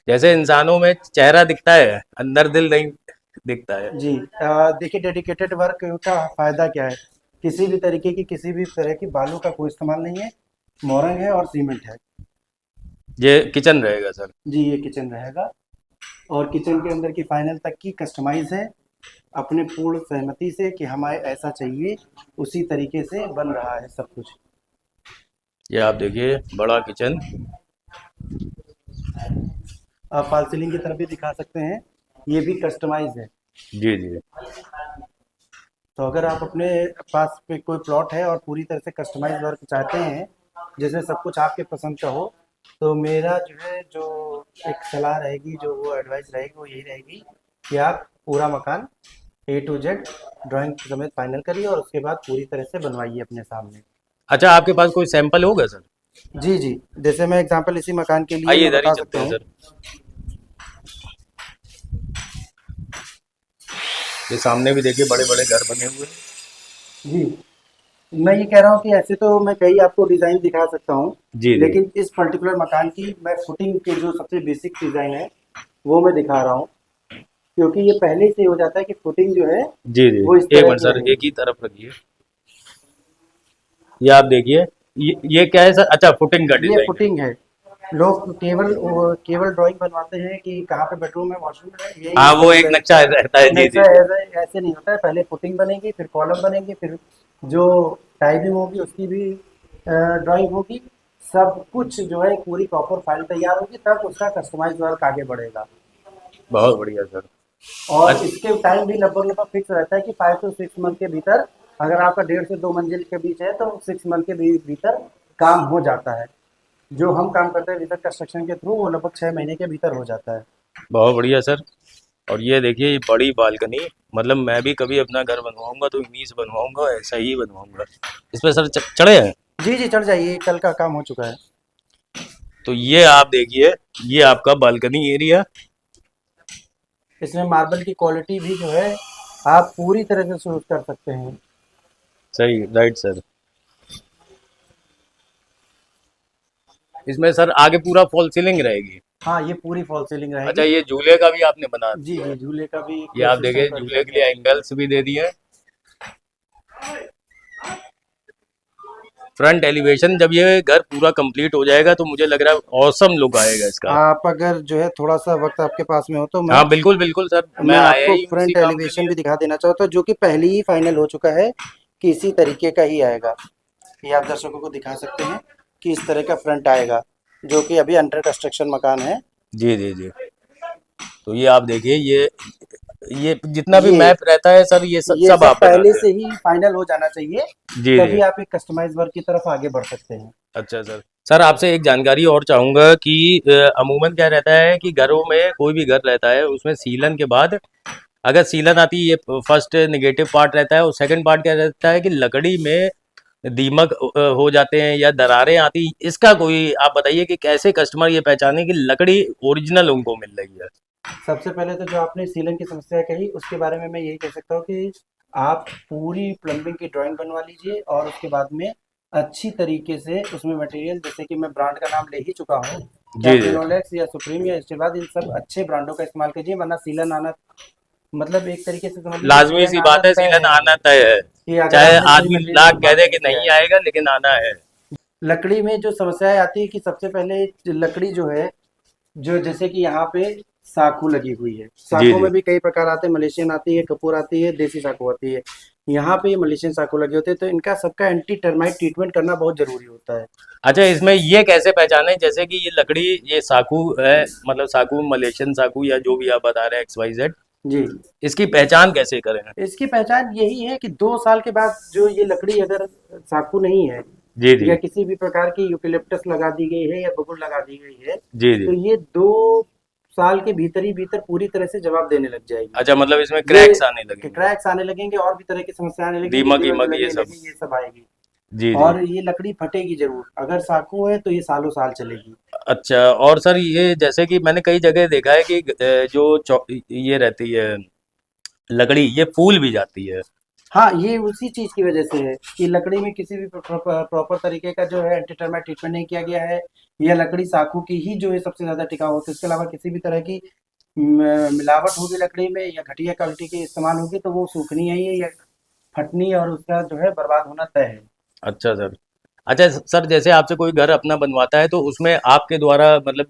जैसे इंसानों में चेहरा दिखता है, अंदर दिल नहीं दिखता है। जी। देखिए, डेडिकेटेड वर्क का फ़ायदा क्या है? किसी भी तरीके की किसी भी तरह की बालू का कोई इस्तेमाल नहीं है, मोरंग है और सीमेंट है। ये किचन रहेगा सर। जी, ये किचन रहेगा, और किचन के अंदर की फाइनल तक की कस्टमाइज़ है, अपने पूर्ण सहमति से कि हमें ऐसा चाहिए, उसी तरीके से बन रहा है सब कुछ। ये आप देखिए बड़ा किचन। आप फॉल सीलिंग की तरफ भी दिखा सकते हैं, ये भी कस्टमाइज़ है। जी जी। तो अगर आप अपने पास पे कोई प्लॉट है और पूरी तरह से कस्टमाइज वर्क चाहते हैं, जिसमें सब कुछ आपके पसंद का हो, तो मेरा जो है जो एक सलाह रहेगी, जो वो एडवाइस रहेगी वो यही रहेगी कि आप पूरा मकान ए टू जेड ड्राइंग समेत फाइनल करिए और उसके बाद पूरी तरह से बनवाइए अपने सामने। अच्छा, आपके पास कोई सैंपल होगा सर? जी जी। जैसे मैं एग्जांपल इसी मकान के लिए आइए मैं इधर ही बता चलते सकता हैं हूँ। सर। ये सामने भी देखिए बड़े बड़े घर बने हुए हैं। जी, मैं ये कह रहा हूँ कि ऐसे तो मैं कई आपको डिज़ाइन दिखा सकता हूँ, जी जी। लेकिन इस पर्टिकुलर मकान की मैं फुटिंग के जो सबसे बेसिक डिज़ाइन है वो मैं दिखा रहा हूँ, क्योंकि ये पहले से ही हो जाता है कि फुटिंग जो है जी जी। वो इस एक तरह मिनट की सर, एक रहेगी। ही तरफ रखिए। ये आप देखिए, ये क्या है सर? अच्छा, फुटिंग का ये डिजाइन है। फुटिंग है। लोग केवल ड्राइंग बनवाते हैं कि कहाँ पे बेडरूम है, वॉशरूम है, यही हाँ, वो सब एक नक्शा रहता है। जी जी नक्शा जी। ऐसे ऐसे नहीं होता है। पहले फुटिंग बनेगी, फिर कॉलम बनेंगे, फिर जो टाइमिंग होगी उसकी भी ड्राइंग होगी। सब कुछ जो है पूरी प्रॉपर फाइल तैयार होगी, तब उसका कस्टमाइज वर्क आगे बढ़ेगा। बहुत बढ़िया सर। और अच्छा। इसके टाइम भी लगभग लगभग फिक्स रहता है कि 5 से 6 मंथ के भीतर, अगर आपका 1.5 से 2 मंजिल के बीच है तो 6 मंथ के भीतर काम हो जाता है। जो हम काम करते हैं विजन कंस्ट्रक्शन के थ्रू वो लगभग 6 महीने के भीतर हो जाता है। बहुत बढ़िया सर। और ये देखिए ये बड़ी बालकनी, मतलब मैं भी कभी अपना घर बनवाऊंगा तो इन्हीं से बनवाऊंगा, ऐसा ही बनवाऊंगा। इस पे सर चढ़े हैं? जी जी, चढ़ जाइए, कल का काम हो चुका है। तो ये आप देखिए, ये आपका बालकनी एरिया। इसमें मार्बल की क्वालिटी भी जो है आप पूरी तरह से सोच कर सकते हैं। सही, राइट सर। इसमें सर आगे पूरा फॉल सीलिंग रहेगी। हाँ, ये पूरी फॉल सीलिंग अच्छा, रहेगी। ये झूले का भी आपने बना जी दिया है। जी, झूले का भी ये आप सिस्टम देखिए कर दिया झूले के गया लिए है। एंगल्स भी दे दिए हैं। फ्रंट एलिवेशन जब ये घर पूरा कंप्लीट हो जाएगा तो मुझे लग रहा है ऑसम लुक आएगा इसका। आप अगर जो है थोड़ा सा वक्त आपके पास में हो तो हाँ बिल्कुल बिल्कुल सर, मैं मैं आया आपको ही हूँ इसी फ्रंट काम के एलिवेशन लिए। भी दिखा देना चाहता हूँ, जो कि पहले ही फाइनल हो चुका है कि इसी तरीके का ही आएगा। ये आप दर्शकों को दिखा सकते हैं कि इस तरह का फ्रंट आएगा, जो कि अभी अंडर कंस्ट्रक्शन मकान है। जी जी जी। तो ये आप देखिए, ये जितना भी ये मैप रहता है सर, ये ये सब सब आप पहले बनाते से हैं। ही फाइनल हो जाना चाहिए, जी जी। तभी आप एक कस्टमाइज वर्क की तरफ आगे बढ़ सकते हैं। अच्छा सर। सर आपसे एक जानकारी और चाहूँगा कि अमूमन क्या रहता है कि घरों में कोई भी घर रहता है उसमें सीलन के बाद अगर सीलन आती है, ये फर्स्ट नेगेटिव पार्ट रहता है, और सेकंड पार्ट क्या रहता है कि लकड़ी में दीमक हो जाते हैं या दरारें आती। इसका कोई आप बताइए कि कैसे कस्टमर ये पहचाने कि लकड़ी ओरिजिनल उनको मिल रही है। सबसे पहले तो जो आपने सीलन की समस्या कही, उसके बारे में मैं यही कह सकता हूँ कि आप पूरी प्लम्बिंग की ड्राइंग बनवा लीजिए और उसके बाद में अच्छी तरीके से उसमें मटेरियल, जैसे कि मैं ब्रांड का नाम ले ही चुका हूँ, जी चाहे जी। फिनोलेक्स या सुप्रीम या आशीर्वाद, इन सब अच्छे ब्रांडों का इस्तेमाल कीजिए, वरना सीलन आना मतलब एक तरीके से समझ लीजिए लाजमी सीलन सी आना बात है, तय सीलन है, आना तय है। कि अगर चाहे आपने सही आदमी मटेरियल लाख कह इस्तेमाल दे नहीं कि किया नहीं है। आएगा, लेकिन आना है। लकड़ी में जो समस्याएं आती है कि सबसे पहले लकड़ी जो है, जो जैसे कि यहाँ पे साखू लगी हुई है, जी साखू जी। में भी कई प्रकार आते हैं, मलेशियन आती है, कपूर आती है, देसी साखू आती है। यहाँ पे ये मलेशियन साखू लगे होते हैं, तो इनका सबका एंटी टर्माइट ट्रीटमेंट करना बहुत जरूरी होता है। अच्छा, इसमें ये कैसे पहचाने जैसे कि ये लकड़ी, ये साखू है, मतलब साखू मलेशियन साखू या जो भी आप बता रहे हैं XYZ, जी, इसकी पहचान कैसे करें? इसकी पहचान यही है कि 2 साल के बाद जो ये लकड़ी अगर साखू नहीं है, जी जी। या किसी भी प्रकार की यूकेलिप्टस लगा दी गई है या बबूल लगा दी गई है, जी जी। तो ये 2 साल के भीतर ही भीतर पूरी तरह से जवाब देने लग जाएगी। अच्छा, मतलब इसमें ये क्रैक्स आने लगेंगे, क्रैक्स आने लगेंगे और भी तरह की समस्या आने लगेंगी, दीमक दीमक ईमक ये लगने सब। लगी, ये सब आएगी। जी जी। और ये लकड़ी फटेगी जरूर, अगर साखू है तो ये सालों साल चलेगी। अच्छा, और सर ये जैसे कि मैंने कई जगह देखा है कि जो ये रहती है लकड़ी, ये फूल भी जाती है। हाँ, ये उसी चीज की वजह से है कि लकड़ी में किसी भी प्रॉपर तरीके का जो है एंटी टर्माइट ट्रीटमेंट नहीं किया गया है, या लकड़ी साखू की ही जो है सबसे ज्यादा टिकाऊ होती है, इसके अलावा किसी भी तरह की मिलावट होगी लकड़ी में या घटिया क्वालिटी की इस्तेमाल होगी तो वो सूखनी है या फटनी और उसका जो है बर्बाद होना तय है। अच्छा सर। अच्छा सर, जैसे आपसे कोई घर अपना बनवाता है तो उसमें आपके द्वारा मतलब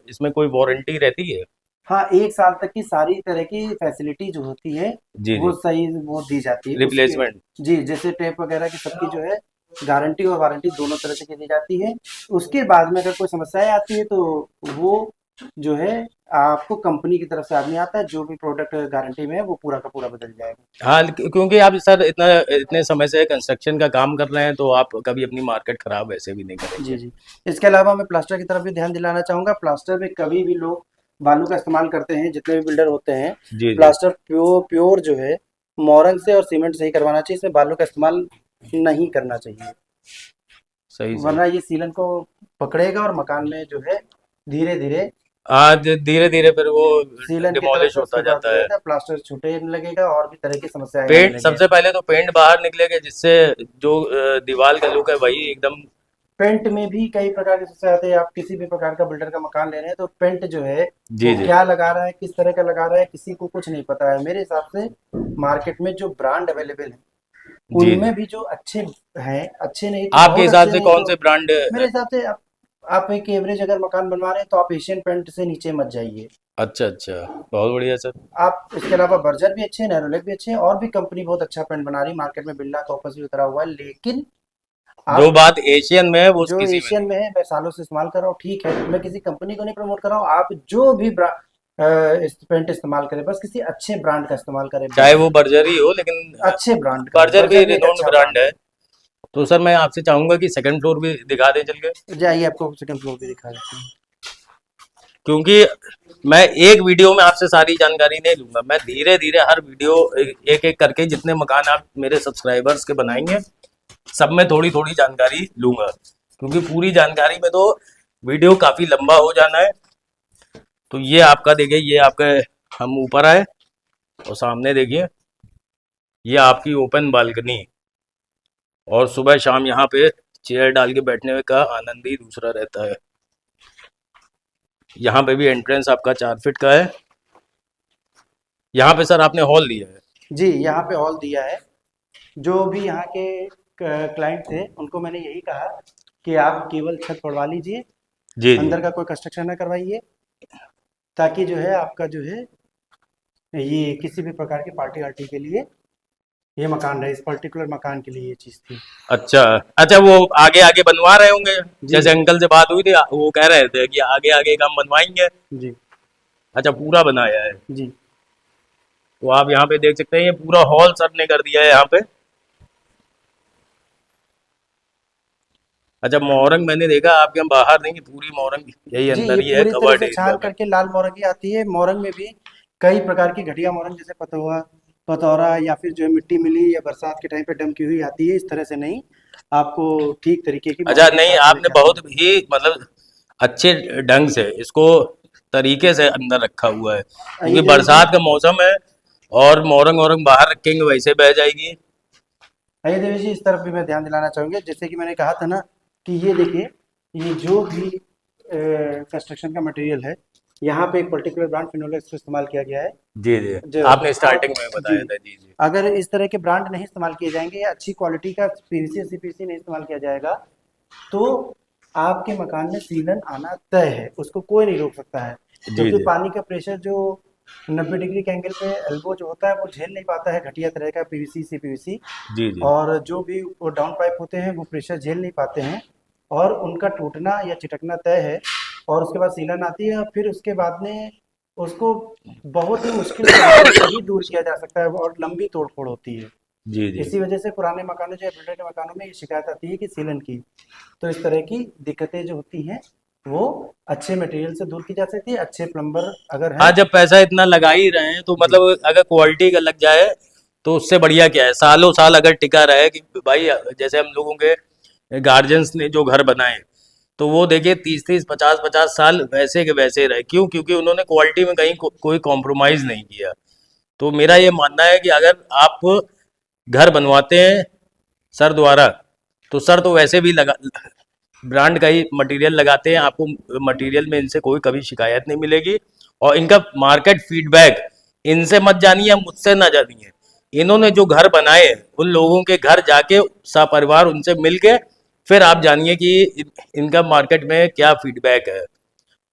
इसमें कोई वारंटी रहती है? हाँ, 1 साल तक की सारी तरह की फैसिलिटी जो होती है जी वो जी। सही वो दी जाती है उसके। रिप्लेसमेंट। जी, जैसे टेप वगैरह की सबकी जो है गारंटी और वारंटी दोनों तरह से की दी जाती है। उसके बाद में अगर कोई समस्याएं आती है तो वो जो है आपको कंपनी की तरफ से आदमी आता है, जो भी प्रोडक्ट गारंटी में है वो पूरा का पूरा बदल जाएगा। हाँ, क्योंकि आप सर इतना इतने समय से कंस्ट्रक्शन का काम कर रहे हैं तो आप कभी अपनी मार्केट खराब वैसे भी नहीं जी करेंगे। जी। इसके अलावा मैं प्लास्टर की तरफ भी ध्यान दिलाना चाहूँगा, प्लास्टर में कभी भी लोग बालू का इस्तेमाल करते हैं, जितने भी बिल्डर होते हैं, जी जी। प्लास्टर प्योर प्योर जो है मोरंग से और सीमेंट से ही करवाना चाहिए, इसमें बालू का इस्तेमाल नहीं करना चाहिए, सही सही। वरना ये सीलन को पकड़ेगा और मकान में जो है धीरे धीरे आज धीरे धीरे फिर वो सीलन की तरफ डिमोलिश से होता उसका बर्बाद हो जाता है। जाएगा, प्लास्टर छूटने लगेगा और भी तरह की समस्याएं आने पेंट लगे। सबसे पहले तो पेंट बाहर निकलेगा, जिससे जो दीवार का लुक है वही एकदम। पेंट में भी कई प्रकार के समस्या आते हैं, आप किसी भी प्रकार का बिल्डर का मकान ले रहे हैं तो पेंट जो है जी वो जी। क्या लगा रहा है, किस तरह का लगा रहा है, किसी को कुछ नहीं पता है। मेरे हिसाब से मार्केट में जो ब्रांड अवेलेबल है जी जी। उनमें भी जो अच्छे हैं, अच्छे नहीं तो आपके बहुत हिसाब अच्छे से नहीं कौन तो से ब्रांड? मेरे हिसाब से आप एक एवरेज अगर मकान बनवा रहे हैं तो आप एशियन पेंट से नीचे मत जाइए। अच्छा अच्छा, बहुत बढ़िया सर। आप इसके अलावा बर्जर भी अच्छे हैं, नैरोलैक भी अच्छे हैं, और भी कंपनी बहुत अच्छा पेंट बना रही है, मार्केट में बिरला कॉर्पस भी उतरा हुआ है, लेकिन जो आप बात एशियन में है वो जो किसी में एशियन नहीं में है। है मैं सालों से इस्तेमाल कर रहा हूँ, ठीक है, मैं किसी कंपनी को नहीं प्रमोट कर रहा हूँ, आप जो भी पेंट इस्तेमाल करें बस किसी अच्छे ब्रांड का इस्तेमाल करें चाहे बस। वो बर्जर ही हो, लेकिन अच्छे ब्रांड का हो, बर्जर भी बर्जर भी एक रिनोन्ड अच्छा ब्रांड ब्रांड है। तो सर मैं आपसे चाहूंगा कि सेकंड फ्लोर भी दिखा दें चल के। है। जाइए आपको सेकंड फ्लोर भी दिखा देते हैं। क्योंकि मैं एक वीडियो में आपसे सारी जानकारी नहीं लूंगा, मैं धीरे धीरे हर वीडियो एक एक करके जितने मकान आप मेरे सब्सक्राइबर्स के बनाएंगे सब में थोड़ी थोड़ी जानकारी लूंगा, क्योंकि पूरी जानकारी में तो वीडियो काफी लंबा हो जाना है। तो ये आपका देखिए, ये आपके, हम ऊपर आए और सामने देखिए, ये आपकी ओपन बालकनी, और सुबह शाम यहाँ पे चेयर डाल के बैठने का आनंद ही दूसरा रहता है। यहाँ पे भी एंट्रेंस आपका 4 फीट का है। यहाँ पे सर आपने हॉल दिया है। जी, यहाँ पे हॉल दिया है। जो भी यहाँ के क्लाइंट थे उनको मैंने यही कहा कि आप केवल छत पड़वा लीजिए, जी जी। अंदर का कोई कंस्ट्रक्शन ना करवाइए, ताकि जो है आपका जो है ये किसी भी प्रकार की पार्टी आर्टी के लिए ये मकान रहे, इस पर्टिकुलर मकान के लिए ये चीज़ थी। अच्छा अच्छा, वो आगे आगे बनवा रहे होंगे। जी जैसे अंकल से बात हुई थी, वो कह रहे थे कि आगे आगे काम बनवाएंगे। जी अच्छा, पूरा बनाया है। जी। तो आप यहाँ पे देख सकते हैं, ये पूरा हॉल सर ने कर दिया है यहाँ पे। अच्छा, मोहरंग मैंने देखा आपके यहाँ बाहर नहीं, पूरी मोहरंग यही जी, अंदर ये ही है पूरी तरह कवर्ड से एरिया छान में। करके लाल मोरंगी आती है। मोरंग में भी कई प्रकार की घटिया मोरंग, जैसे पतोहा, पतौरा, या फिर जो है मिट्टी मिली या बरसात के टाइम पे डमकी हुई आती है। इस तरह से नहीं, आपको ठीक तरीके की अच्छा मोरंग के नहीं, साथ आपने मिल जाती बहुत है। ही मतलब अच्छे ढंग से इसको तरीके से अंदर रखा हुआ है, ये क्योंकि देवी जी, बरसात का मौसम है और मोरंग वोरंग बाहर रखेंगे वैसे बह जाएगी। आइए देवी जी, इस तरफ भी मैं ध्यान दिलाना चाहूँगा। जैसे कि मैंने कहा था ना कि ये देखिए, ये जो भी कंस्ट्रक्शन का मटेरियल है, यहाँ पे एक पर्टिकुलर ब्रांड फिनोलेक्स का इस्तेमाल किया गया है। जी जी, जो आपने स्टार्टिंग में जी, बताया था। जी जी। अगर इस तरह के ब्रांड नहीं इस्तेमाल किए जाएंगे या अच्छी क्वालिटी का पीवीसी सीपीसी नहीं इस्तेमाल किया जाएगा, तो आपके मकान में सीलन आना तय है, उसको कोई नहीं रोक सकता है। जी क्योंकि जी। पानी का प्रेशर जो 90 डिग्री के एंगल पे एल्बो जो होता है वो झेल नहीं पाता है घटिया तरह का पीवीसी सीपीवीसी। जी जी। और जो भी वो डाउन पाइप होते हैं वो प्रेशर झेल नहीं पाते हैं, और उनका टूटना या चिटकना तय है। और उसके बाद सीलन आती है, और फिर उसके बाद में उसको बहुत ही मुश्किल तरीके से ही दूर किया जा सकता है, और लंबी तोड़-फोड़ होती है। जी जी। इसी वजह से पुराने मकानों या बिल्डर के मकानों में ये शिकायत आती है कि सीलन की। तो इस तरह की दिक्कतें जो होती हैं, वो अच्छे मटेरियल से दूर की जा सकती है, अच्छे प्लम्बर अगर हाँ, हैं। जब पैसा इतना लगा ही रहे हैं तो जी, मतलब अगर क्वालिटी का लग जाए तो उससे बढ़िया क्या है, सालों साल अगर टिका रहे कि भाई, जैसे हम लोगों के गार्जियंस ने जो घर बनाए, तो वो देखिए 30-30 50-50 साल वैसे के वैसे रहे। क्यों? क्योंकि उन्होंने क्वालिटी में कहीं कोई कॉम्प्रोमाइज़ नहीं किया। तो मेरा ये मानना है कि अगर आप घर बनवाते हैं सर द्वारा, तो सर तो वैसे भी लगा ब्रांड का ही मटेरियल लगाते हैं, आपको मटेरियल में इनसे कोई कभी शिकायत नहीं मिलेगी। और इनका मार्केट फीडबैक इनसे मत जानिए, मुझसे ना जानिए। इन्होंने जो घर बनाए उन लोगों के घर जाके सपरिवार उनसे मिल के फिर आप जानिए कि इनका मार्केट में क्या फीडबैक है।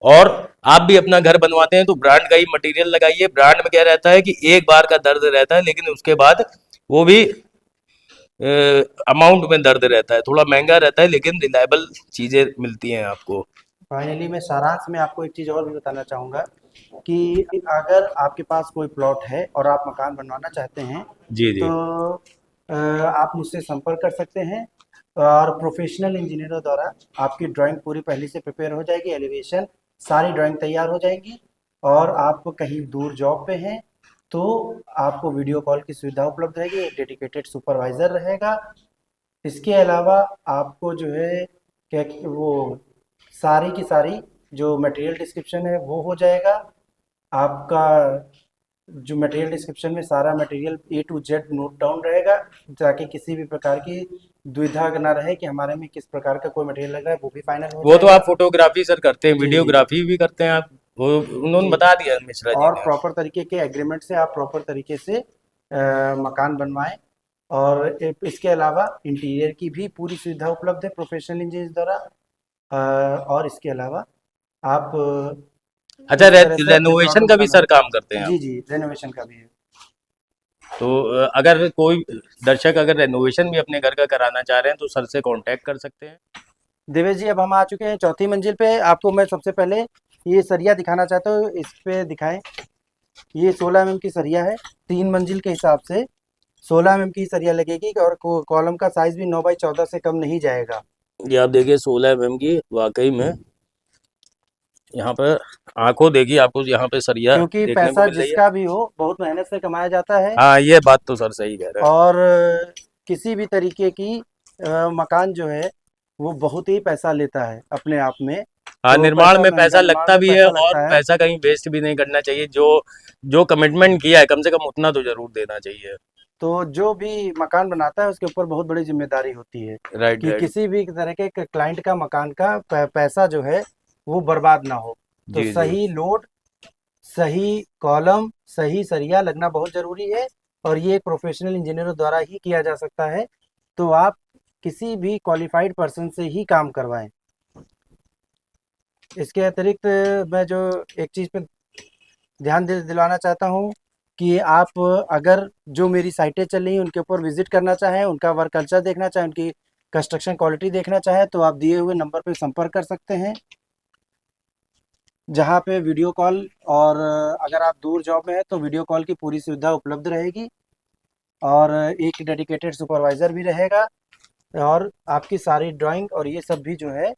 और आप भी अपना घर बनवाते हैं तो ब्रांड का ही मटेरियल लगाइए। ब्रांड में क्या रहता है कि एक बार का दर्द रहता है, लेकिन उसके बाद वो भी अमाउंट में दर्द रहता है, थोड़ा महंगा रहता है, लेकिन रिलायबल चीज़ें मिलती हैं आपको। फाइनली मैं सारांश में आपको एक चीज़ और भी बताना चाहूँगा कि अगर आपके पास कोई प्लॉट है और आप मकान बनवाना चाहते हैं, जी जी। तो आप मुझसे संपर्क कर सकते हैं, और प्रोफेशनल इंजीनियरों द्वारा आपकी ड्राइंग पूरी पहले से प्रिपेयर हो जाएगी, एलिवेशन सारी ड्राइंग तैयार हो जाएगी। और आप कहीं दूर जॉब पे हैं, तो आपको वीडियो कॉल की सुविधा उपलब्ध रहेगी, एक डेडिकेटेड सुपरवाइज़र रहेगा। इसके अलावा आपको जो है क्या वो सारी की सारी जो मटेरियल डिस्क्रिप्शन है वो हो जाएगा। आपका जो मटेरियल डिस्क्रिप्शन में सारा material A to Z note down रहेगा, ताकि किसी भी प्रकार की दुविधा ना रहे कि हमारे में किस प्रकार का कोई मटेरियल लग रहा है, वो भी फाइनल हो वो तो जाएगा। आप फोटोग्राफी सर करते हैं, जी जी वीडियोग्राफी भी करते हैं आप, वो उन्होंने जी। बता दिया मिश्रा जी और ने। प्रॉपर तरीके के एग्रीमेंट से आप प्रॉपर तरीके से मकान बनवाएं। और इसके अलावा इंटीरियर की भी पूरी सुविधा उपलब्ध है प्रोफेशनल इंजीनियर द्वारा। और इसके अलावा आप अच्छा, इस तरह से अपने प्लॉट रेनोवेशन को का भी बनाना। सर काम करते हैं आप? जी जी, रेनोवेशन का भी है। तो अगर कोई दर्शक अगर रेनोवेशन भी अपने घर का कराना चाह रहे हैं तो सर से कांटेक्ट कर सकते हैं। देवेश जी, अब हम आ चुके हैं चौथी मंजिल पे। आपको मैं सबसे पहले ये सरिया दिखाना चाहता हूँ, इस पे दिखाएं। ये 16 mm की सरिया है, 3 मंजिल के हिसाब से 16 mm की सरिया लगेगी, और कॉलम का साइज भी 9x14 से कम नहीं जाएगा। ये आप देखिए 16 mm की, वाकई में यहाँ पर आंखों देखिए आपको यहाँ पे सरिया क्योंकि देखने को पैसा मिल रही है। जिसका भी हो बहुत मेहनत से कमाया जाता है। हाँ, ये बात तो सर सही कह रहे हैं। और किसी भी तरीके की मकान जो है वो बहुत ही पैसा लेता है अपने आप में। हाँ, तो निर्माण पैसा में महंगा, पैसा निर्माण लगता में भी है पैसा और लगता है। पैसा कहीं वेस्ट भी नहीं करना चाहिए। जो जो कमिटमेंट किया है कम से कम उतना तो जरूर देना चाहिए। तो जो भी मकान बनाता है उसके ऊपर बहुत बड़ी जिम्मेदारी होती है राइट कि राइट। किसी भी तरह के क्लाइंट का मकान का पैसा जो है वो बर्बाद ना हो। तो जी, जी। सही लोड, सही कॉलम, सही सरिया लगना बहुत ज़रूरी है और ये प्रोफेशनल इंजीनियरों द्वारा ही किया जा सकता है। तो आप किसी भी क्वालिफ़ाइड पर्सन से ही काम करवाएँ। इसके अतिरिक्त मैं जो एक चीज़ पे ध्यान दिलवाना चाहता हूँ कि आप अगर जो मेरी साइटें चल रही हैं उनके ऊपर विज़िट करना चाहें, उनका वर्क कल्चर देखना चाहें, उनकी कंस्ट्रक्शन क्वालिटी देखना चाहें तो आप दिए हुए नंबर पे संपर्क कर सकते हैं। जहाँ पे वीडियो कॉल और अगर आप दूर जॉब में हैं तो वीडियो कॉल की पूरी सुविधा उपलब्ध रहेगी और एक डेडिकेटेड सुपरवाइज़र भी रहेगा और आपकी सारी ड्राइंग और ये सब भी जो है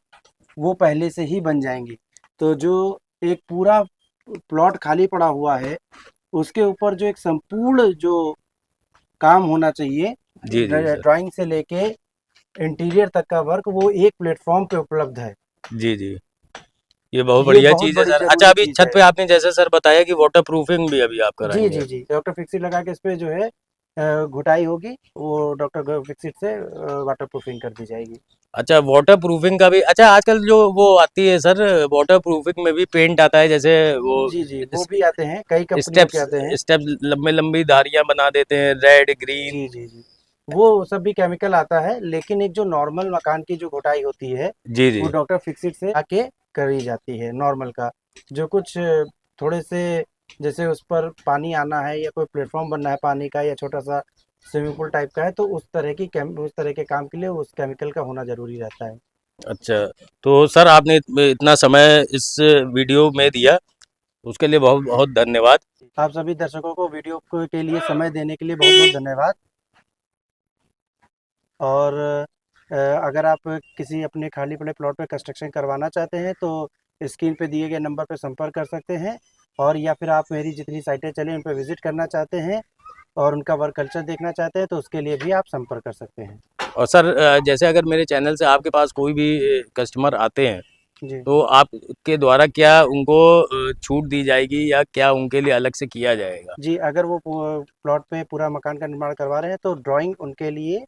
वो पहले से ही बन जाएँगी। तो जो एक पूरा प्लॉट खाली पड़ा हुआ है, उसके ऊपर जो एक संपूर्ण जो काम होना चाहिए, जी, जी सर। ड्राइंग से लेके इंटीरियर तक का वर्क वो एक प्लेटफ़ॉर्म पे उपलब्ध है। जी, जी। ये बहुत ये बढ़िया बहुत चीज़ है बड़ी सर। अच्छा, ज़रूरी अभी चीज़ छत है। पे आपने जैसे सर बताया कि वाटर प्रूफिंग भी अभी आप जी, कराएँगे। जी, जी। डॉक्टर फिक्सिट लगा के इस पे जो है घुटाई होगी, वो डॉक्टर फिक्सिट से वाटर प्रूफिंग कर दी जाएगी। अच्छा, वाटर प्रूफिंग का भी अच्छा आजकल जो वो आती है सर, वाटर प्रूफिंग में भी पेंट आता है, जैसे वो जी, जी, वो इस भी आते हैं, कई कंपनियों के स्टेप्स आते हैं। स्टेप लंबी-लंबी धारियाँ बना देते हैं, रेड, ग्रीन। जी, जी, जी। वो सब भी केमिकल आता है, लेकिन एक जो नॉर्मल मकान की जो घुटाई होती है, जी, वो जी। डॉक्टर फिक्सिट से आके करी जाती है नॉर्मल का। जो कुछ थोड़े से जैसे उस पर पानी आना है या कोई प्लेटफ़ॉर्म बनना है पानी का या छोटा-सा स्विमिंग पूल टाइप का है, तो उस तरह के काम के लिए उस केमिकल का होना ज़रूरी रहता है। अच्छा, तो सर आपने इतना समय इस वीडियो में दिया, उसके लिए बहुत-बहुत धन्यवाद। आप सभी दर्शकों को वीडियो को के लिए समय देने के लिए बहुत-बहुत धन्यवाद और अगर आप किसी अपने खाली पड़े प्लॉट पे कंस्ट्रक्शन करवाना चाहते हैं, तो स्क्रीन पे दिए गए नंबर पे संपर्क कर सकते हैं और या फिर आप मेरी जितनी साइटें चली उन पे विज़िट करना चाहते हैं और उनका वर्क कल्चर देखना चाहते हैं, तो उसके लिए भी आप संपर्क कर सकते हैं। और सर जैसे अगर मेरे चैनल से आपके पास कोई भी कस्टमर आते हैं, जी। तो आपके द्वारा क्या उनको छूट दी जाएगी या क्या उनके लिए अलग से किया जाएगा? जी, अगर वो प्लॉट पे पूरा मकान का निर्माण करवा रहे हैं, तो ड्राइंग उनके लिए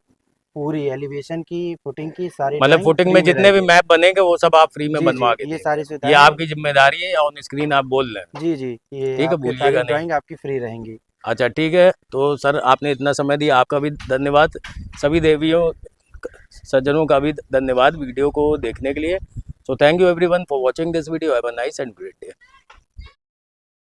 पूरी एलिवेशन की, फुटिंग की सारी मतलब ड्राइंग फुटिंग में फ्री में जितने भी रहेगी। मैप बनेंगे वो सब आप फ्री में जी, जी, बनवा के ये देंगे। सारी ये सुविधाएँ आपकी ज़िम्मेदारी है या ऑन स्क्रीन आप बोल रहे हैं? जी, जी, ये ठीक है, आपके सारी भूलिएगा नहीं। ड्राइंग आपकी फ्री रहेंगी। अच्छा ठीक है, तो सर आपने इतना समय दिया, आपका भी धन्यवाद। सभी देवियों सज्जनों का भी धन्यवाद वीडियो को देखने के लिए। So thank you everyone for watching this video. Have a nice and great day.